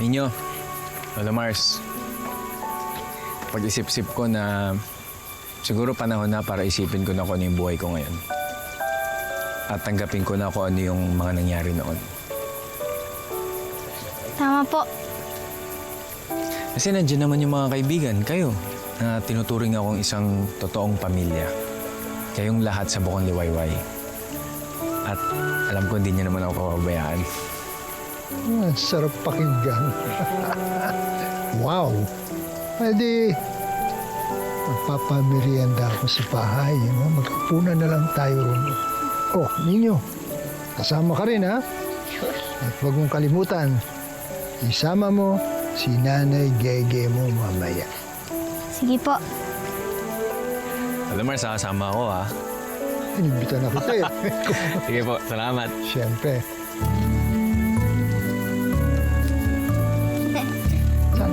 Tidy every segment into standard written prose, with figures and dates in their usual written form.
Ninyo, Lola Mars, pag-isip-isip ko na siguro panahon na para isipin ko na kung ano yung buhay ko ngayon. At tanggapin ko na kung ano yung mga nangyari noon. Tama po. Kasi nandiyan naman yung mga kaibigan, kayo, na tinuturing akong isang totoong pamilya. Kayong lahat sa bukong liwayway. At alam ko hindi niyo naman ako pababayaan. Sarap pakinggan. Wow! Pwede, magpapamerienda ako sa bahay. No? Magkapunan na lang tayo ron. Oh, Ninyo, kasama ka rin, ha? At huwag mong kalimutan, isama mo si Nanay Gege mo mamaya. Sige po. Lola Mars, kasama ako ha. Inimbitan ako tayo. Sige po, salamat. Siyempre. Saan?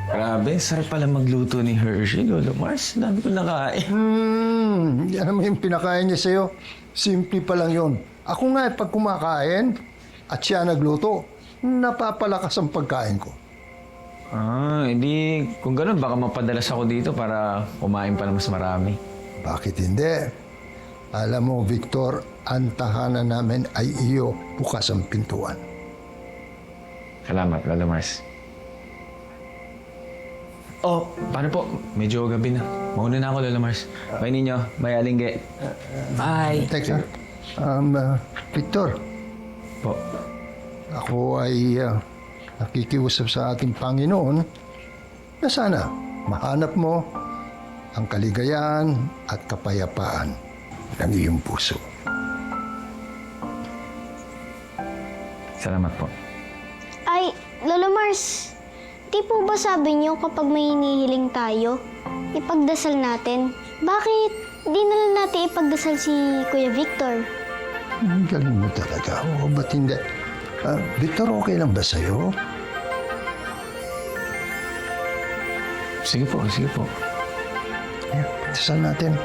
Grabe, sarap pala magluto ni Hershey, Lola Mars. Dami ko nakain. Yan naman yung pinakain niya sa'yo. Simple pa lang yun. Ako nga, pag kumakain at siya nagluto, napapalakas ang pagkain ko. Hindi. Kung ganun, baka mapadalas ako dito para kumain pa ng mas marami. Bakit hindi? Alam mo, Victor, ang tahanan namin ay iyo bukas ang pintuan. Salamat, Lola Mars. Oh, paano po? Medyo gabi na. Mauna na ako, Lola Mars. Bye ninyo. Bye, Alingge. Bye. Teka, Victor, Po. ako ay nakikiusap sa ating Panginoon na sana mahanap mo ang kaligayahan at kapayapaan ng iyong puso. Salamat po. Ay, Lola Mars, di po ba sabi niyo kapag may hinihiling tayo, ipagdasal natin? Bakit di na lang natin ipagdasal si Kuya Victor? Ang galing mo talaga. Oo, ba't hindi? Victor, okay lang ba sa'yo? Sige po, sige po. Yeah, pagdasal natin.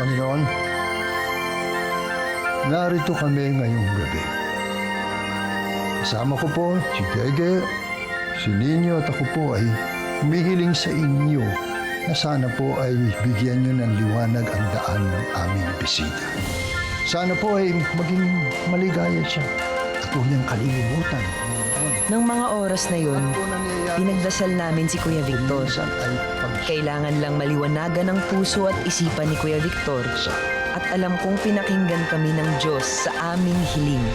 Panginoon, narito kami ngayong gabi. Kasama ko po si Gege, si Ninyo at ako po ay humihiling sa inyo na sana po ay bigyan nyo ng liwanag ang daan ng aming bisita. Sana po ay maging maligaya siya at huwag niyang kalilimutan. Nang mga oras na yun, pinagdasal namin si Kuya Victor. Minsan ay Kailangan lang maliwanagan ang puso at isipan ni Kuya Victor. At alam kong pinakinggan kami ng Diyos sa aming hiling.